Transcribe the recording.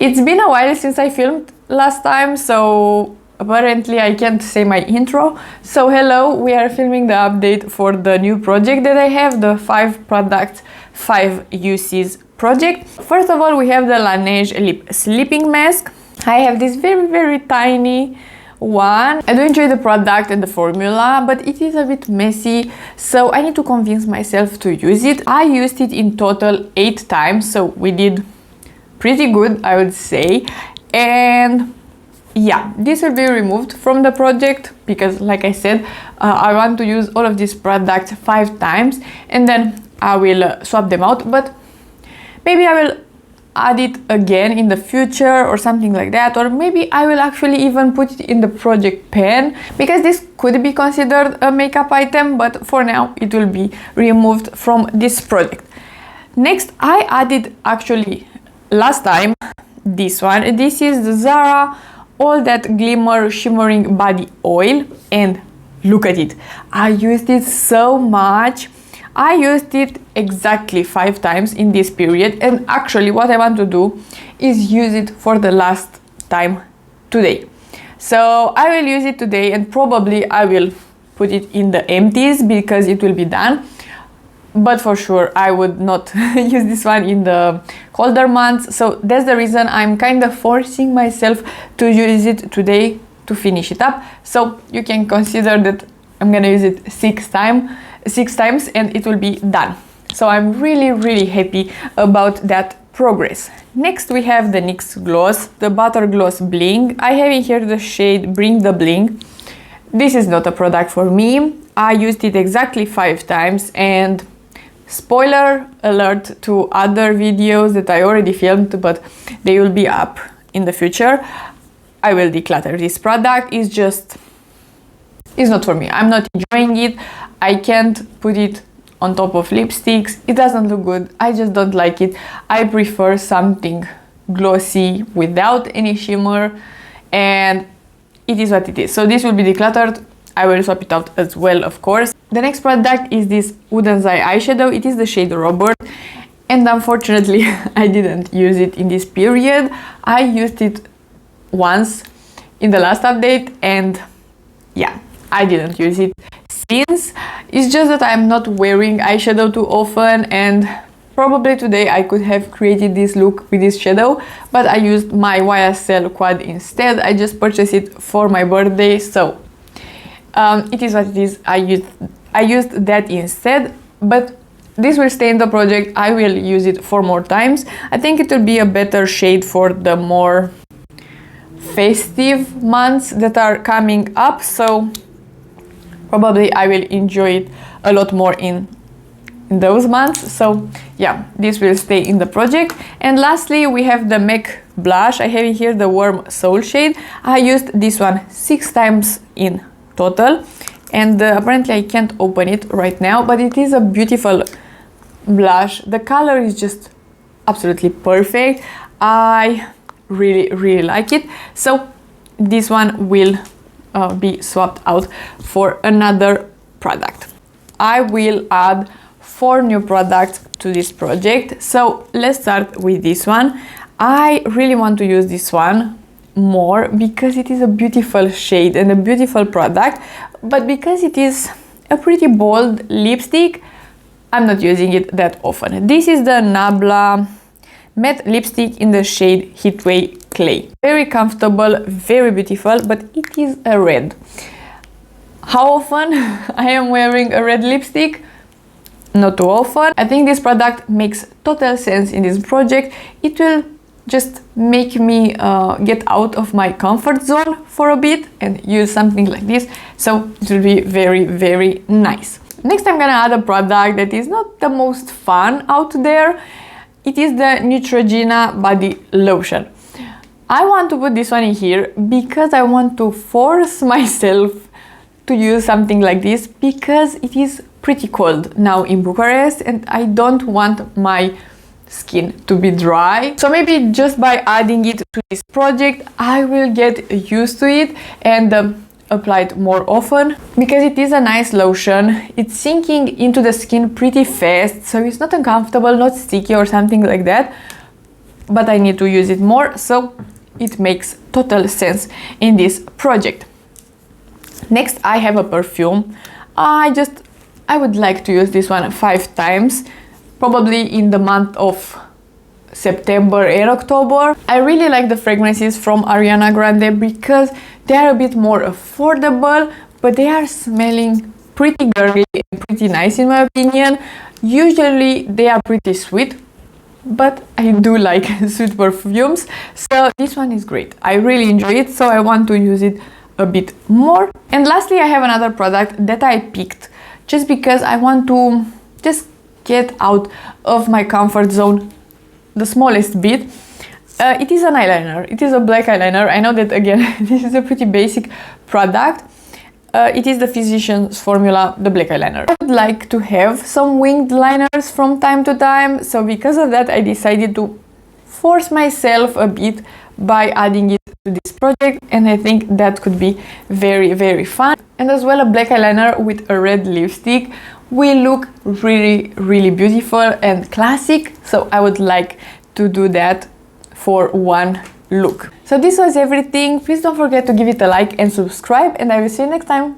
It's been a while since I filmed last time, so apparently I can't say my intro. So hello, we are filming the update for the new project that I have, the 5 products, 5 uses project. First of all, we have the Laneige Lip Sleeping Mask. I have this very tiny one. I do enjoy the product and the formula, but it is a bit messy, so I need to convince myself to use it. I used it in total 8 times, so we did pretty good, I would say. And yeah, this will be removed from the project because, like I said, I want to use all of these products 5 times and then I will swap them out, but maybe I will add it again in the future or something like that, or maybe I will actually even put it in the project pen because this could be considered a makeup item, but for now it will be removed from this project. Next, I added actually last time this one. This is the Zara All That Glimmer Shimmering Body Oil, and look at it. I used it so much. I used it exactly 5 times in this period, and actually what I want to do is use it for the last time today. So I will use it today and probably I will put it in the empties because it will be done. But for sure I would not use this one in the colder months, so that's the reason I'm kind of forcing myself to use it today to finish it up. So you can consider that I'm gonna use it 6 times and it will be done. So I'm really happy about that progress. Next we have the NYX gloss, the Butter Gloss Bling. I have in here the shade Bring the Bling. This is not a product for me. I used it exactly 5 times, and spoiler alert to other videos that I already filmed, but they will be up in the future, I will declutter this product. It's not for me. I'm not enjoying it. I can't put it on top of lipsticks. It doesn't look good. I just don't like it. I prefer something glossy without any shimmer, and it is what it is. So this will be decluttered. I will swap it out as well, of course. The next product is this Oden's Eye eyeshadow. It is the shade Robert, and unfortunately I didn't use it in this period. I used it once in the last update, and yeah, I didn't use it since. It's just that I'm not wearing eyeshadow too often, and probably today I could have created this look with this shadow, but I used my YSL quad instead. I just purchased it for my birthday, so it is what it is. I used that instead, but this will stay in the project. I will use it 4 more times. I think it will be a better shade for the more festive months that are coming up, so probably I will enjoy it a lot more in those months. So yeah, this will stay in the project. And lastly we have the MAC blush. I have in here the Warm Soul shade. I used this one 6 times in total, and apparently I can't open it right now, but it is a beautiful blush. The color is just absolutely perfect. I really like it, so this one will be swapped out for another product. I will add 4 new products to this project, so let's start with this one. I really want to use this one more because it is a beautiful shade and a beautiful product, but because it is a pretty bold lipstick, I'm not using it that often. This is the Nabla matte lipstick in the shade Heatwave Clay. Very comfortable, very beautiful, but it is a red. How often I am wearing a red lipstick? Not too often. I think this product makes total sense in this project. It will just make me get out of my comfort zone for a bit and use something like this, so it will be very nice. Next I'm gonna add a product that is not the most fun out there. It is the Neutrogena body lotion. I want to put this one in here because I want to force myself to use something like this because it is pretty cold now in Bucharest and I don't want my skin to be dry. So maybe just by adding it to this project I will get used to it and apply it more often, because it is a nice lotion. It's sinking into the skin pretty fast, so it's not uncomfortable, not sticky or something like that. but I need to use it more, so it makes total sense in this project. Next, I have a perfume. I would like to use this one 5 times, probably in the month of September and October. I really like the fragrances from Ariana Grande because they are a bit more affordable, but they are smelling pretty girly and pretty nice in my opinion. Usually they are pretty sweet, but I do like sweet perfumes, so this one is great. I really enjoy it, so I want to use it a bit more. And lastly, I have another product that I picked just because I want to just get out of my comfort zone the smallest bit. It is an eyeliner. It is a black eyeliner. I know that again this is a pretty basic product. It is the Physicians Formula, the black eyeliner. I would like to have some winged liners from time to time, so because of that I decided to force myself a bit by adding it to this project, and I think that could be very fun. And as well, a black eyeliner with a red lipstick will look really beautiful and classic, so I would like to do that for one look. So this was everything. Please don't forget to give it a like and subscribe, and I will see you next time.